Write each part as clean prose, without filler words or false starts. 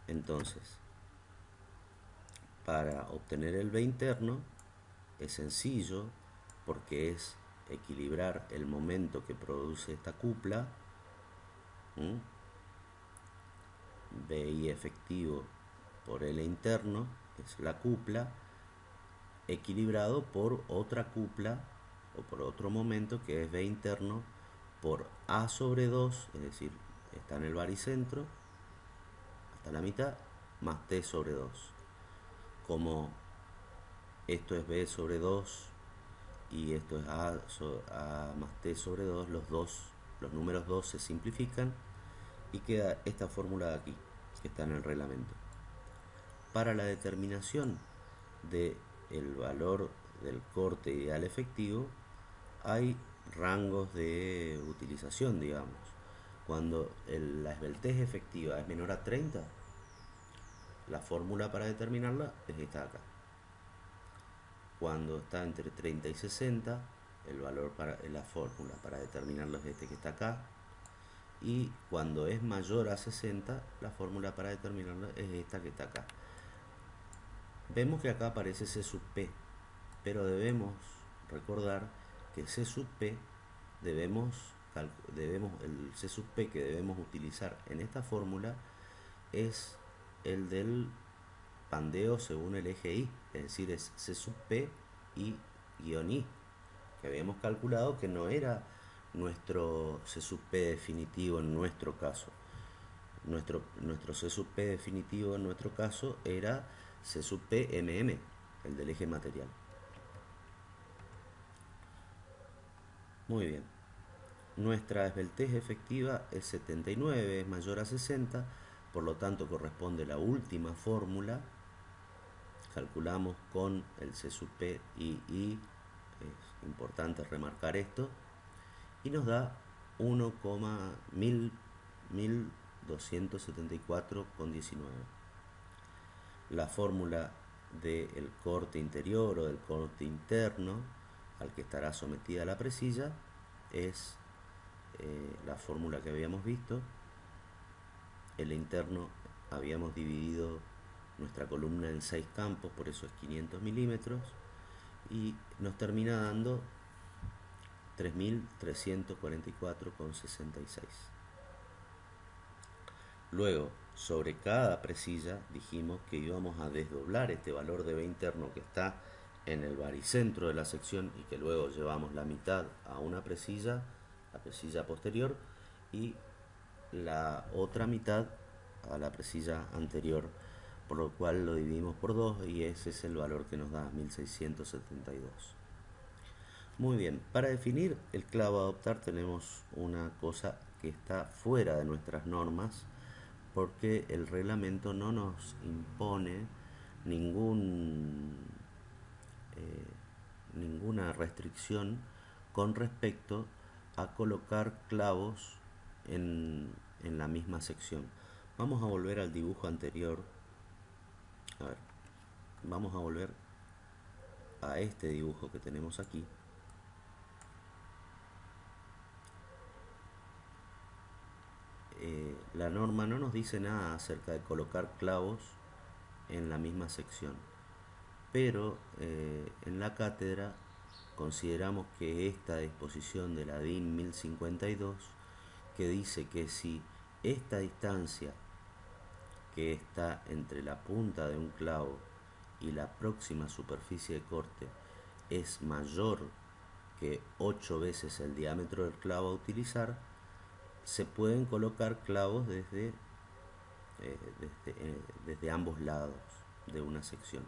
Entonces, para obtener el B interno es sencillo porque es equilibrar el momento que produce esta cupla, ¿m? BI efectivo por L interno es la cupla, equilibrado por otra cupla o por otro momento que es B interno por A sobre 2, es decir, está en el baricentro hasta la mitad, más T sobre 2. Como esto es B sobre 2 y esto es A más T sobre 2, los números 2 se simplifican y queda esta fórmula de aquí, que está en el reglamento. Para la determinación del valor del corte ideal efectivo, hay rangos de utilización, digamos. Cuando la esbeltez efectiva es menor a 30, la fórmula para determinarla es esta de acá. Cuando está entre 30 y 60, el valor para la fórmula para determinarlo es este que está acá. Y cuando es mayor a 60, la fórmula para determinarlo es esta que está acá. Vemos que acá aparece C sub P, pero debemos recordar que C sub P el C sub P que debemos utilizar en esta fórmula es el del pandeo según el eje Y, es decir, es C sub P y guión I, que habíamos calculado que no era nuestro C sub P definitivo en nuestro caso. Nuestro C sub P definitivo en nuestro caso era C sub P MM, el del eje material. Muy bien. Nuestra esbeltez efectiva es 79, es mayor a 60, por lo tanto corresponde la última fórmula. Calculamos con el C sub P y I, es importante remarcar esto, y nos da 1274,19. La fórmula del corte interior o del corte interno al que estará sometida la presilla es la fórmula que habíamos visto. El interno habíamos dividido nuestra columna en 6 campos, por eso es 500 milímetros, y nos termina dando 3344,66. Luego, sobre cada presilla dijimos que íbamos a desdoblar este valor de B interno que está en el baricentro de la sección y que luego llevamos la mitad a una presilla, la presilla posterior, y la otra mitad a la presilla anterior, por lo cual lo dividimos por 2 y ese es el valor que nos da 1672. Muy bien, para definir el clavo a adoptar tenemos una cosa que está fuera de nuestras normas porque el reglamento no nos impone ningún, ninguna restricción con respecto a colocar clavos en la misma sección. Vamos a volver al dibujo anterior. A ver, vamos a volver a este dibujo que tenemos aquí. La norma no nos dice nada acerca de colocar clavos en la misma sección, pero en la cátedra consideramos que esta disposición de la DIN 1052, que dice que si esta distancia que está entre la punta de un clavo y la próxima superficie de corte es mayor que 8 veces el diámetro del clavo a utilizar, se pueden colocar clavos desde ambos lados de una sección.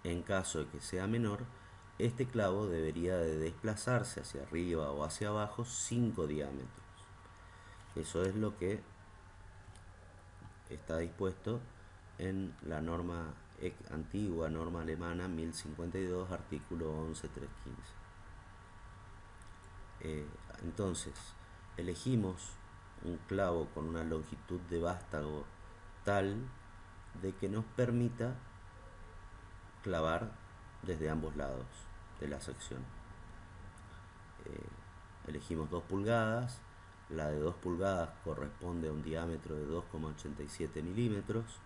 En caso de que sea menor, este clavo debería de desplazarse hacia arriba o hacia abajo 5 diámetros. Eso es lo que está dispuesto en la norma antigua, norma alemana 1052, artículo 11.315. Entonces, elegimos un clavo con una longitud de vástago tal de que nos permita clavar desde ambos lados de la sección. Elegimos 2 pulgadas, La de 2 pulgadas corresponde a un diámetro de 2,87 milímetros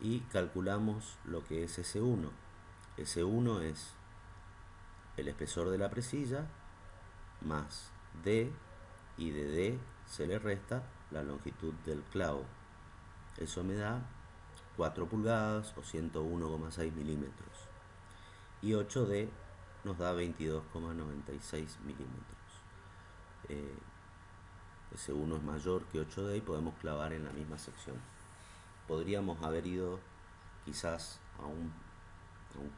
y calculamos lo que es S1. S1 es el espesor de la presilla más D, y de D se le resta la longitud del clavo. Eso me da 4 pulgadas o 101,6 milímetros. Y 8D nos da 22,96 milímetros. S1 es mayor que 8D y podemos clavar en la misma sección. Podríamos haber ido quizás a un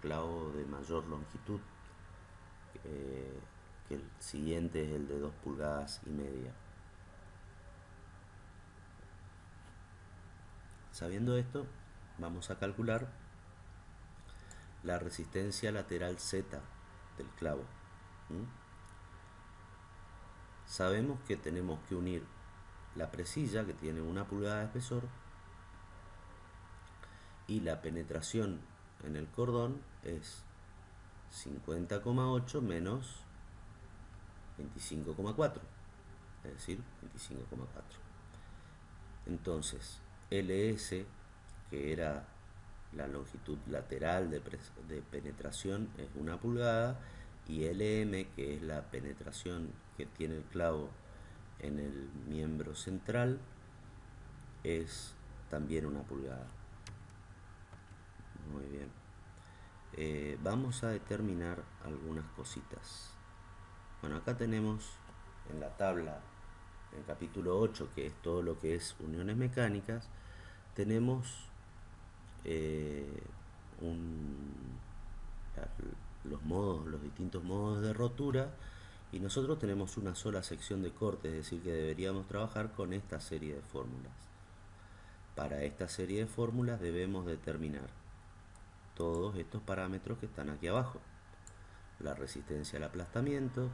clavo de mayor longitud, que el siguiente es el de 2 pulgadas y media. Sabiendo esto, vamos a calcular la resistencia lateral Z del clavo. Sabemos que tenemos que unir la presilla, que tiene 1 pulgada de espesor, y la penetración en el cordón es 50,8 menos 25,4, es decir, 25,4. Entonces, LS, que era la longitud lateral de penetración, es 1 pulgada, y LM, que es la penetración que tiene el clavo en el miembro central, es también 1 pulgada. Muy bien. Vamos a determinar algunas cositas. Bueno, acá tenemos en la tabla, en el capítulo 8, que es todo lo que es uniones mecánicas, tenemos los distintos modos de rotura, y nosotros tenemos una sola sección de corte, es decir, que deberíamos trabajar con esta serie de fórmulas. Para esta serie de fórmulas debemos determinar todos estos parámetros que están aquí abajo: la resistencia al aplastamiento,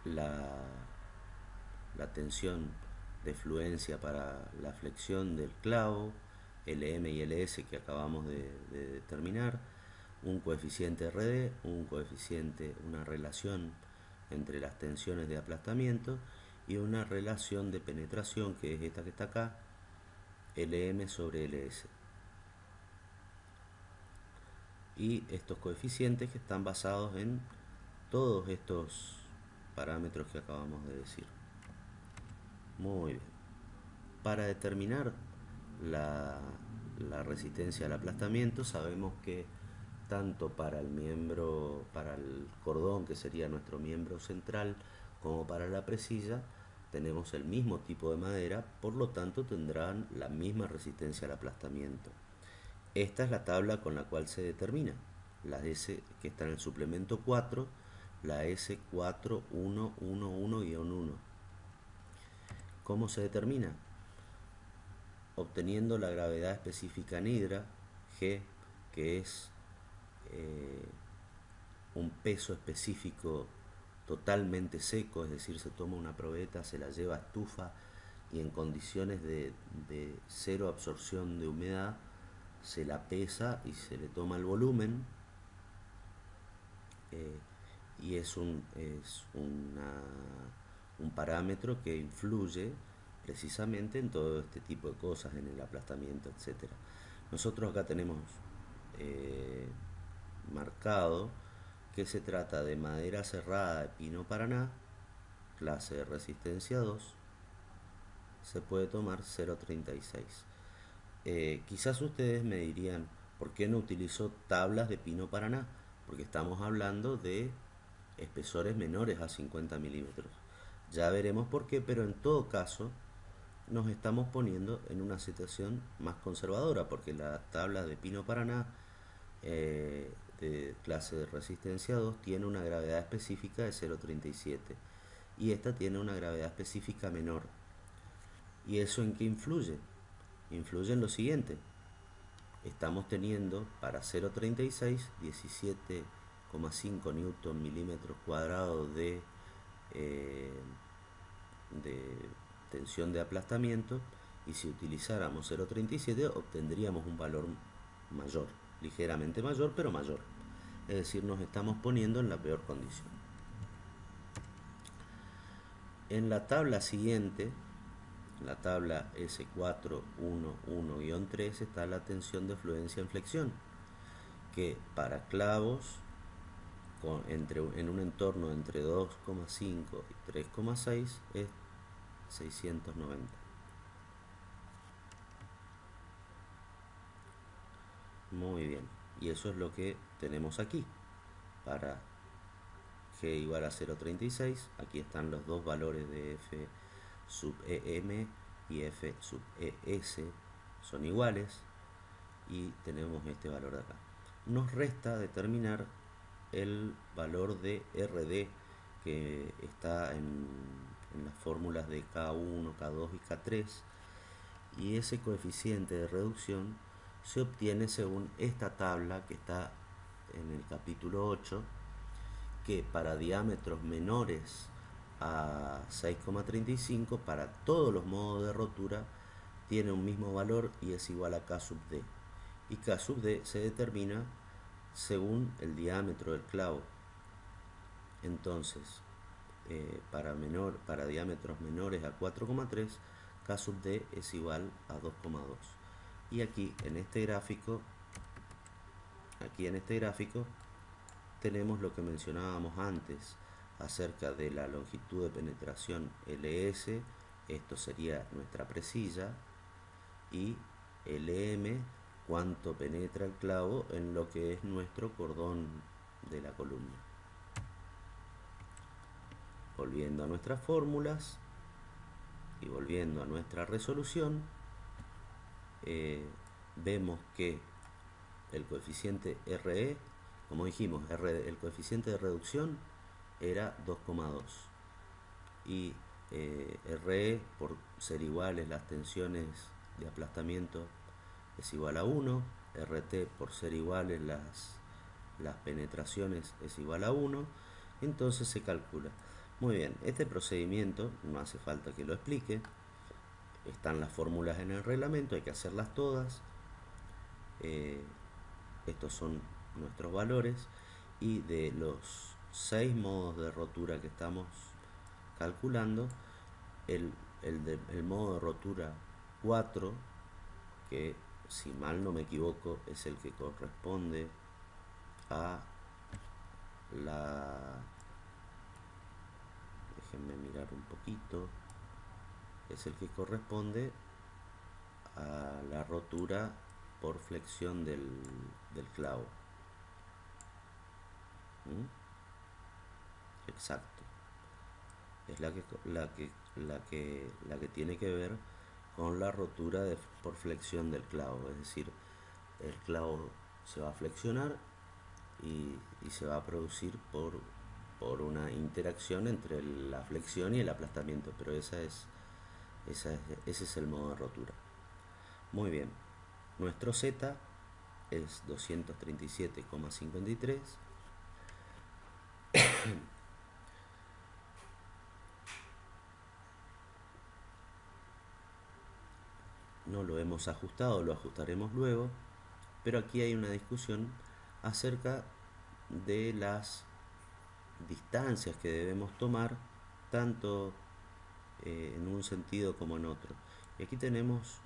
la tensión de fluencia para la flexión del clavo, LM y LS que acabamos de determinar, un coeficiente RD, una relación entre las tensiones de aplastamiento y una relación de penetración, que es esta que está acá, LM sobre LS. Y estos coeficientes que están basados en todos estos parámetros que acabamos de decir. Muy bien. Para determinar la resistencia al aplastamiento, sabemos que tanto para el cordón, que sería nuestro miembro central, como para la presilla, tenemos el mismo tipo de madera, por lo tanto tendrán la misma resistencia al aplastamiento. Esta es la tabla con la cual se determina la S, que está en el suplemento 4, la S4111-1. ¿Cómo se determina? Obteniendo la gravedad específica en hidra, G, que es un peso específico totalmente seco, es decir, se toma una probeta, se la lleva a estufa y en condiciones de cero absorción de humedad se la pesa y se le toma el volumen, y es un parámetro que influye precisamente en todo este tipo de cosas, en el aplastamiento, etc. Nosotros acá tenemos marcado que se trata de madera cerrada de pino Paraná, clase de resistencia 2, se puede tomar 0,36. Quizás ustedes me dirían, ¿por qué no utilizó tablas de pino Paraná? Porque estamos hablando de espesores menores a 50 milímetros. Ya veremos por qué, pero en todo caso nos estamos poniendo en una situación más conservadora, porque la tabla de pino Paraná de clase de resistencia 2 tiene una gravedad específica de 0,37 y esta tiene una gravedad específica menor. ¿Y eso en qué influye? Influye en lo siguiente: estamos teniendo para 0,36 17,5 newton milímetros cuadrados de tensión de aplastamiento, y si utilizáramos 0,37 obtendríamos un valor mayor, ligeramente mayor, pero mayor. Es decir, nos estamos poniendo en la peor condición. En la tabla siguiente, la tabla S411-3, está la tensión de fluencia en flexión, que para clavos en un entorno entre 2,5 y 3,6 es 690. Muy bien, y eso es lo que tenemos aquí. Para G igual a 0,36, aquí están los dos valores de F sub EM y F sub ES, son iguales, y tenemos este valor de acá. Nos resta determinar el valor de RD, que está en las fórmulas de K1, K2 y K3, y ese coeficiente de reducción se obtiene según esta tabla que está en el capítulo 8, que para diámetros menores a 6,35 para todos los modos de rotura tiene un mismo valor y es igual a K sub D. Y K sub D se determina según el diámetro del clavo. Entonces, para diámetros menores a 4,3, K sub D es igual a 2,2. Y aquí en este gráfico, tenemos lo que mencionábamos antes acerca de la longitud de penetración LS, esto sería nuestra presilla, y LM, cuánto penetra el clavo en lo que es nuestro cordón de la columna. Volviendo a nuestras fórmulas y volviendo a nuestra resolución, vemos que el coeficiente RE, como dijimos, el coeficiente de reducción era 2,2 y RE, por ser iguales las tensiones de aplastamiento, es igual a 1, RT, por ser iguales las penetraciones, es igual a 1, entonces se calcula. Muy bien, este procedimiento no hace falta que lo explique, están las fórmulas en el reglamento, hay que hacerlas todas. Estos son nuestros valores, y de los 6 modos de rotura que estamos calculando, el modo de rotura 4, que si mal no me equivoco es el que corresponde a la... déjenme mirar un poquito, es el que corresponde a la rotura por flexión del clavo. Exacto, es la que tiene que ver con la rotura por flexión del clavo, es decir, el clavo se va a flexionar y se va a producir por una interacción entre la flexión y el aplastamiento, pero ese es el modo de rotura. Muy bien, nuestro Z es 237,53. No lo hemos ajustado, lo ajustaremos luego, pero aquí hay una discusión acerca de las distancias que debemos tomar, tanto en un sentido como en otro. Y aquí tenemos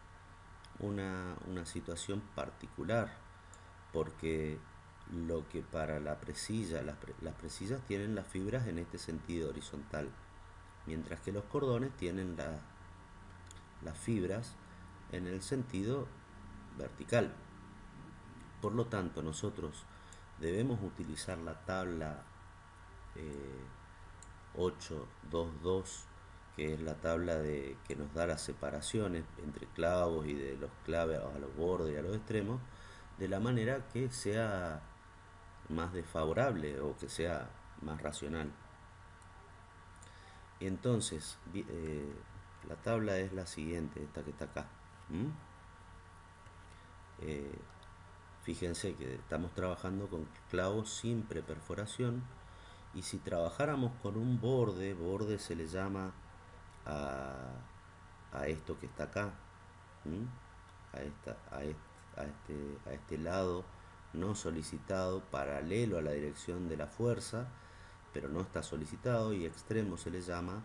una situación particular, porque lo que para la presilla, las presillas tienen las fibras en este sentido horizontal, mientras que los cordones tienen las fibras en el sentido vertical. Por lo tanto, nosotros debemos utilizar la tabla 822, que es la tabla que nos da las separaciones entre clavos y de los claves a los bordes y a los extremos, de la manera que sea más desfavorable o que sea más racional. Y entonces, la tabla es la siguiente, esta que está acá. Fíjense que estamos trabajando con clavos sin preperforación, y si trabajáramos con un borde se le llama a esto que está acá, a este lado no solicitado, paralelo a la dirección de la fuerza, pero no está solicitado, y extremo se le llama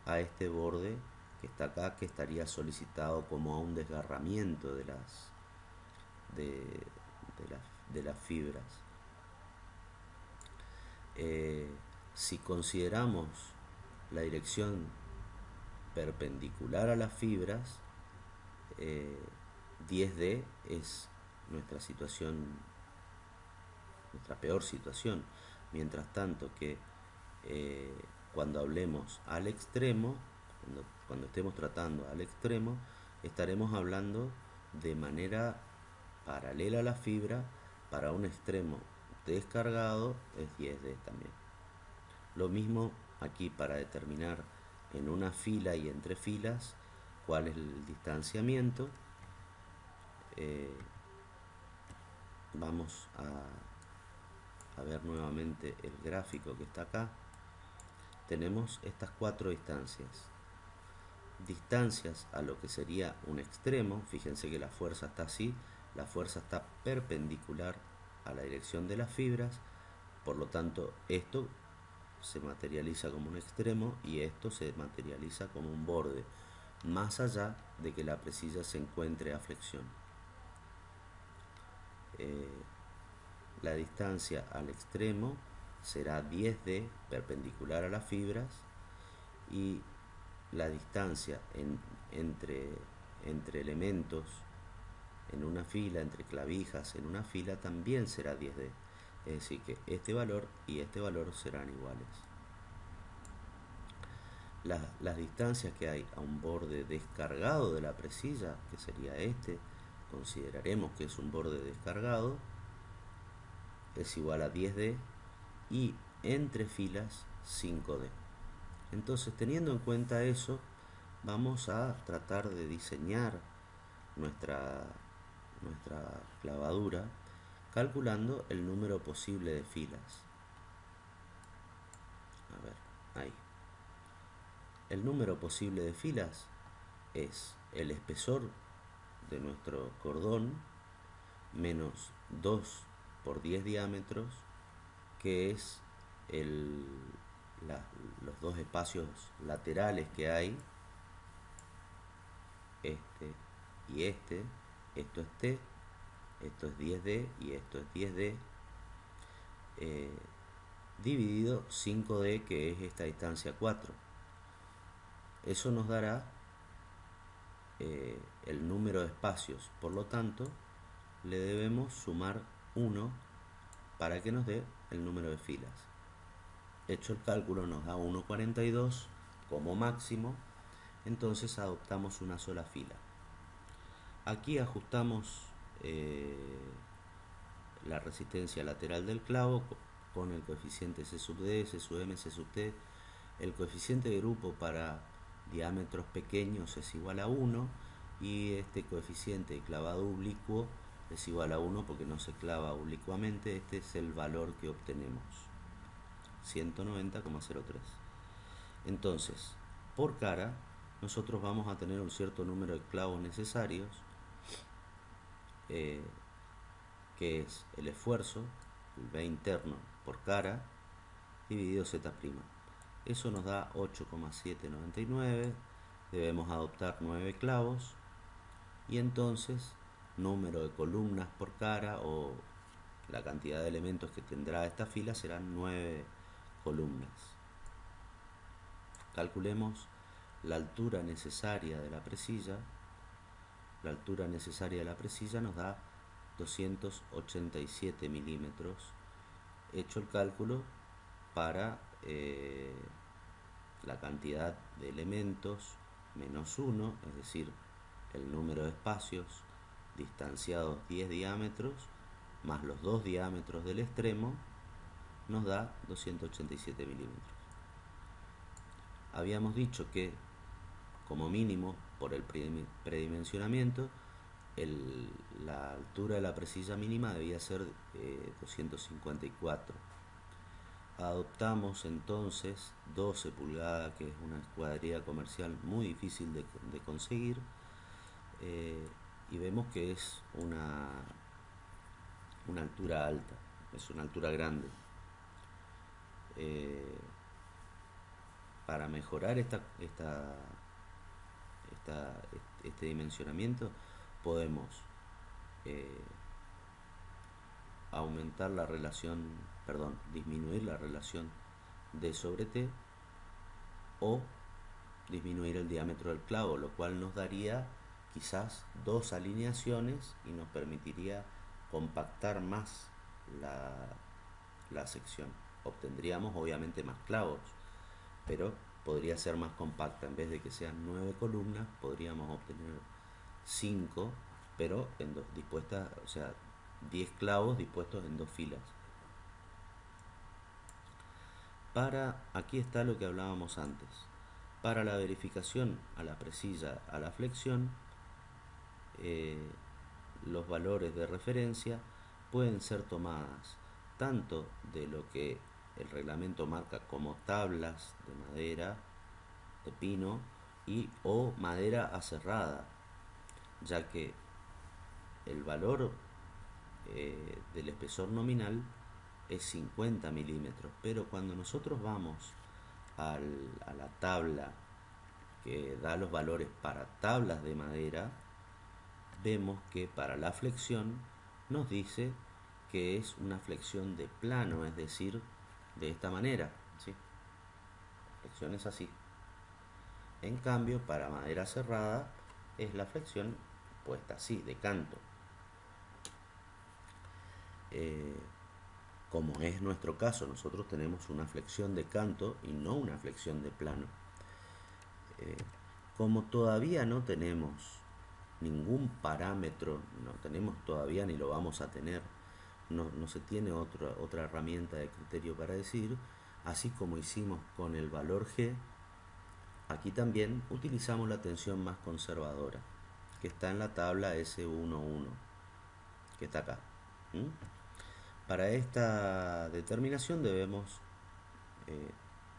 a este borde que está acá, que estaría solicitado como a un desgarramiento de, de las fibras. Si consideramos la dirección perpendicular a las fibras, 10D es nuestra situación, nuestra peor situación. Mientras tanto que cuando hablemos al extremo, cuando estemos tratando al extremo, estaremos hablando de manera paralela a la fibra. Para un extremo descargado es 10D también. Lo mismo aquí para determinar en una fila y entre filas cuál es el distanciamiento. Vamos a ver nuevamente el gráfico que está acá. Tenemos estas 4 distancias. Distancias a lo que sería un extremo. Fíjense que la fuerza está así. La fuerza está perpendicular a la dirección de las fibras. Por lo tanto, esto se materializa como un extremo y esto se materializa como un borde, más allá de que la presilla se encuentre a flexión. La distancia al extremo será 10D perpendicular a las fibras, y la distancia entre elementos en una fila, entre clavijas en una fila, también será 10D. Es decir, que este valor y este valor serán iguales. Las distancias que hay a un borde descargado de la presilla, que sería este, consideraremos que es un borde descargado, es igual a 10D, y entre filas 5D. Entonces, teniendo en cuenta eso, vamos a tratar de diseñar nuestra clavadura calculando el número posible de filas. A ver, ahí. El número posible de filas es el espesor de nuestro cordón menos 2 por 10 diámetros, que es los dos espacios laterales que hay, este y este. Esto es T, esto es 10D y esto es 10D, dividido 5D, que es esta distancia 4. Eso nos dará el número de espacios. Por lo tanto, le debemos sumar 1 para que nos dé el número de filas. Hecho el cálculo, nos da 1,42 como máximo. Entonces adoptamos una sola fila. Aquí ajustamos la resistencia lateral del clavo con el coeficiente C sub D, C sub M, C sub T. El coeficiente de grupo para diámetros pequeños es igual a 1, y este coeficiente de clavado oblicuo es igual a 1 porque no se clava oblicuamente. Este es el valor que obtenemos, 190,03. Entonces, por cara, nosotros vamos a tener un cierto número de clavos necesarios, que es el esfuerzo, el B interno por cara, dividido Z'. Eso nos da 8,799. Debemos adoptar 9 clavos, y entonces número de columnas por cara, o la cantidad de elementos que tendrá esta fila, serán 9 columnas. Calculemos la altura necesaria de la presilla. La altura necesaria de la presilla nos da 287 milímetros. Hecho el cálculo para la cantidad de elementos menos 1, es decir, el número de espacios distanciados 10 diámetros más los 2 diámetros del extremo, nos da 287 milímetros. Habíamos dicho que como mínimo, por el predimensionamiento, la altura de la presilla mínima debía ser 254. Adoptamos entonces 12 pulgadas, que es una escuadría comercial muy difícil de conseguir, y vemos que es una altura alta, es una altura grande. para mejorar este dimensionamiento podemos eh, aumentar la relación, perdón, disminuir la relación D sobre T o disminuir el diámetro del clavo, lo cual nos daría quizás dos alineaciones y nos permitiría compactar más la sección. Obtendríamos obviamente más clavos, pero podría ser más compacta. En vez de que sean 9 columnas, podríamos obtener 5, pero en dos dispuestas, o sea, 10 clavos dispuestos en dos filas. Aquí está lo que hablábamos antes. Para la verificación a la presilla, a la flexión, los valores de referencia pueden ser tomadas tanto de lo que el reglamento marca como tablas de madera, de pino o madera aserrada, ya que el valor del espesor nominal es 50 milímetros, pero cuando nosotros vamos a la tabla que da los valores para tablas de madera, vemos que para la flexión nos dice que es una flexión de plano, es decir, de esta manera, ¿sí? La flexión es así. En cambio, para madera cerrada es la flexión puesta así, de canto. Como es nuestro caso, nosotros tenemos una flexión de canto y no una flexión de plano. Como todavía no tenemos ningún parámetro, no tenemos todavía ni lo vamos a tener, no se tiene otra herramienta de criterio para decir, así como hicimos con el valor G, aquí también utilizamos la tensión más conservadora, que está en la tabla S11, que está acá. Para esta determinación debemos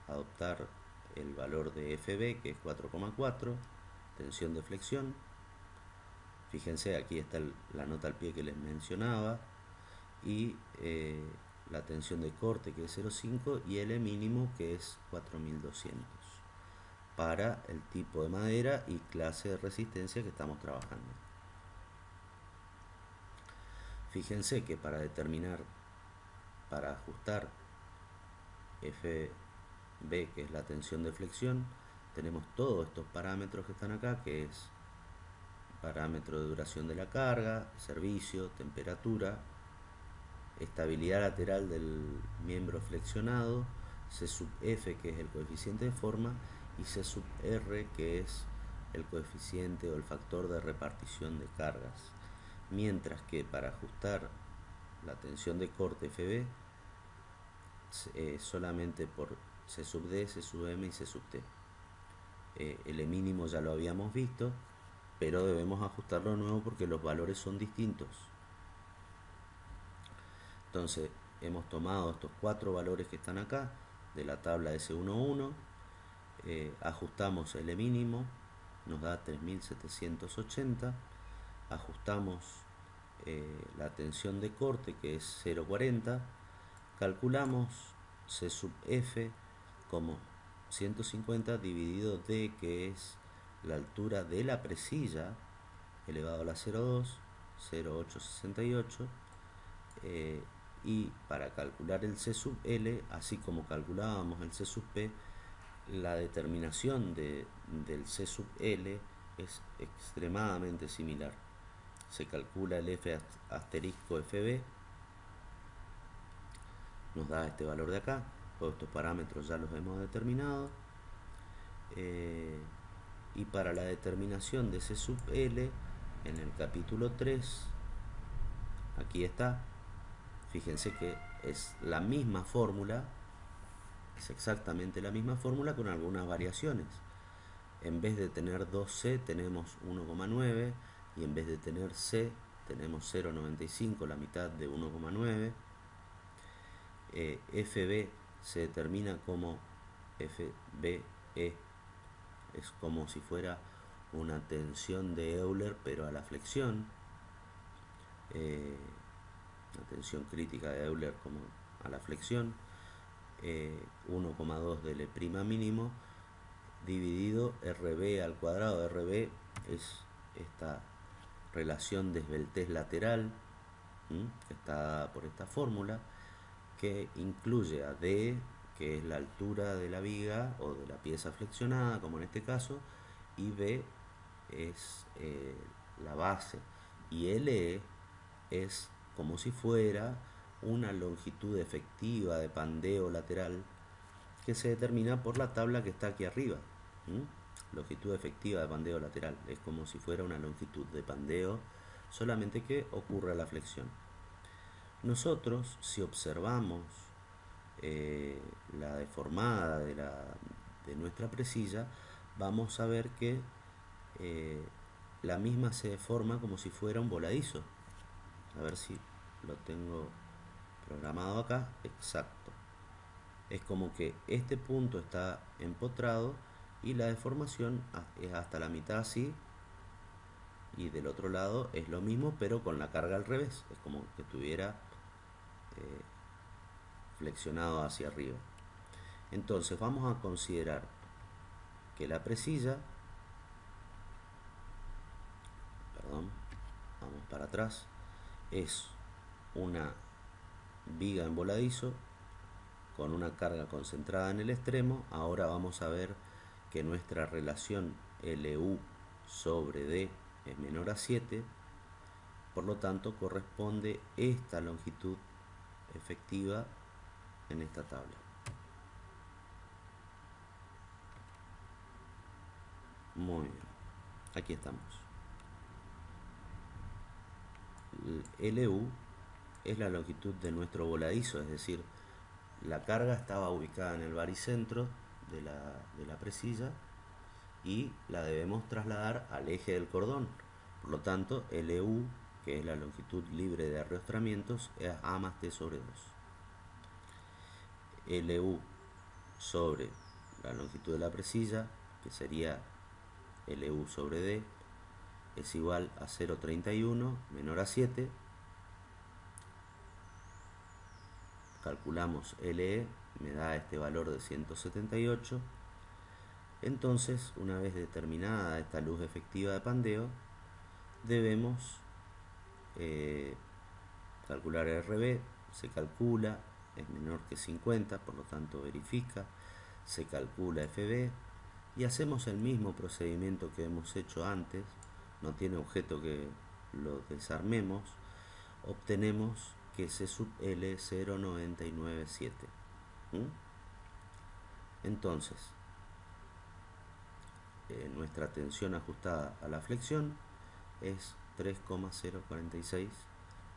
adoptar el valor de FB, que es 4,4, tensión de flexión. Fíjense, aquí está la nota al pie que les mencionaba, y la tensión de corte, que es 0,5, y L mínimo, que es 4200, para el tipo de madera y clase de resistencia que estamos trabajando. Fíjense que para ajustar FB, que es la tensión de flexión, tenemos todos estos parámetros que están acá, que es parámetro de duración de la carga, servicio, temperatura, estabilidad lateral del miembro flexionado, C sub F, que es el coeficiente de forma, y C sub R, que es el coeficiente o el factor de repartición de cargas. Mientras que para ajustar la tensión de corte FB, solamente por C sub D, C sub M y C sub T. El mínimo ya lo habíamos visto, pero debemos ajustarlo de nuevo porque los valores son distintos. Entonces hemos tomado estos 4 valores que están acá de la tabla S11, ajustamos el mínimo, nos da 3780, ajustamos la tensión de corte, que es 0,40, calculamos C sub F como 150 dividido D, que es la altura de la presilla, elevado a la 0,2, 0,868, y para calcular el C sub L, así como calculábamos el C sub P, la determinación del C sub L es extremadamente similar. Se calcula el F asterisco FB, nos da este valor de acá, todos estos parámetros ya los hemos determinado, y para la determinación de C sub L, en el capítulo 3, aquí está, fíjense que es la misma fórmula, es exactamente la misma fórmula con algunas variaciones. En vez de tener 2C tenemos 1,9, y en vez de tener C tenemos 0,95, la mitad de 1,9. FB se determina como FBE, es como si fuera una tensión de Euler pero a la flexión, la tensión crítica de Euler como a la flexión, 1,2 de L' mínimo dividido RB al cuadrado. RB es esta relación de esbeltez lateral, que está dada por esta fórmula, que incluye a D, que es la altura de la viga o de la pieza flexionada, como en este caso, y B es la base, y LE es como si fuera una longitud efectiva de pandeo lateral que se determina por la tabla que está aquí arriba. Longitud efectiva de pandeo lateral es como si fuera una longitud de pandeo, solamente que ocurre la flexión. Nosotros, si observamos la deformada de nuestra presilla, vamos a ver que la misma se deforma como si fuera un voladizo. A ver si lo tengo programado acá. Exacto. Es como que este punto está empotrado y la deformación es hasta la mitad así, y del otro lado es lo mismo pero con la carga al revés. Es como que estuviera flexionado hacia arriba. Entonces vamos a considerar que la presilla, perdón, vamos para atrás, es una viga en voladizo con una carga concentrada en el extremo. Ahora vamos a ver que nuestra relación LU sobre D es menor a 7, por lo tanto corresponde esta longitud efectiva en esta tabla. Muy bien, aquí estamos. LU es la longitud de nuestro voladizo, es decir, la carga estaba ubicada en el baricentro de la presilla y la debemos trasladar al eje del cordón. Por lo tanto, LU, que es la longitud libre de arrastramientos, es A más T sobre 2. LU sobre la longitud de la presilla, que sería LU sobre D, es igual a 0,31 menor a 7. Calculamos LE, me da este valor de 178. Entonces, una vez determinada esta luz efectiva de pandeo, debemos calcular RB. Se calcula, es menor que 50, por lo tanto verifica. Se calcula FB y hacemos el mismo procedimiento que hemos hecho antes. No tiene objeto que lo desarmemos. Obtenemos que C sub L es 0,997. Entonces, nuestra tensión ajustada a la flexión es 3,046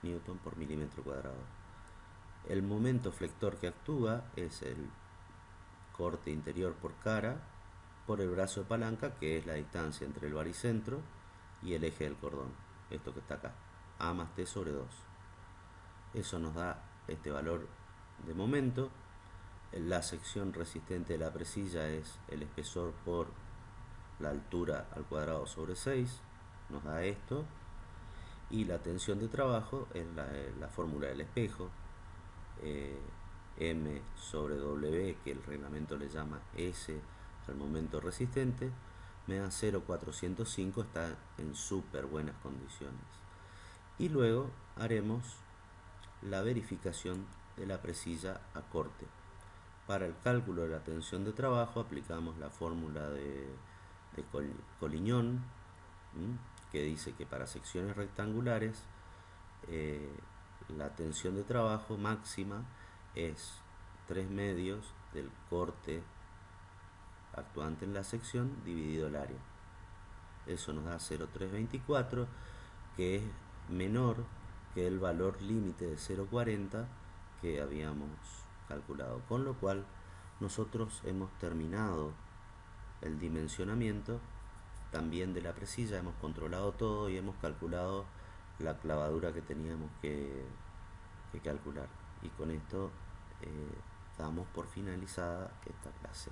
newton por milímetro cuadrado. El momento flector que actúa es el corte interior por cara por el brazo de palanca, que es la distancia entre el baricentro y el eje del cordón, esto que está acá, A más T sobre 2. Eso nos da este valor de momento. La sección resistente de la presilla es el espesor por la altura al cuadrado sobre 6, nos da esto. Y la tensión de trabajo es la fórmula del espejo, M sobre W, que el reglamento le llama S al momento resistente, me da 0,405, está en súper buenas condiciones. Y luego haremos la verificación de la presilla a corte. Para el cálculo de la tensión de trabajo aplicamos la fórmula de Collignon, que dice que para secciones rectangulares la tensión de trabajo máxima es 3 medios del corte actuante en la sección dividido el área. Eso nos da 0,324, que es menor que el valor límite de 0,40 que habíamos calculado, con lo cual nosotros hemos terminado el dimensionamiento también de la presilla, hemos controlado todo y hemos calculado la clavadura que teníamos que calcular, y con esto damos por finalizada esta clase.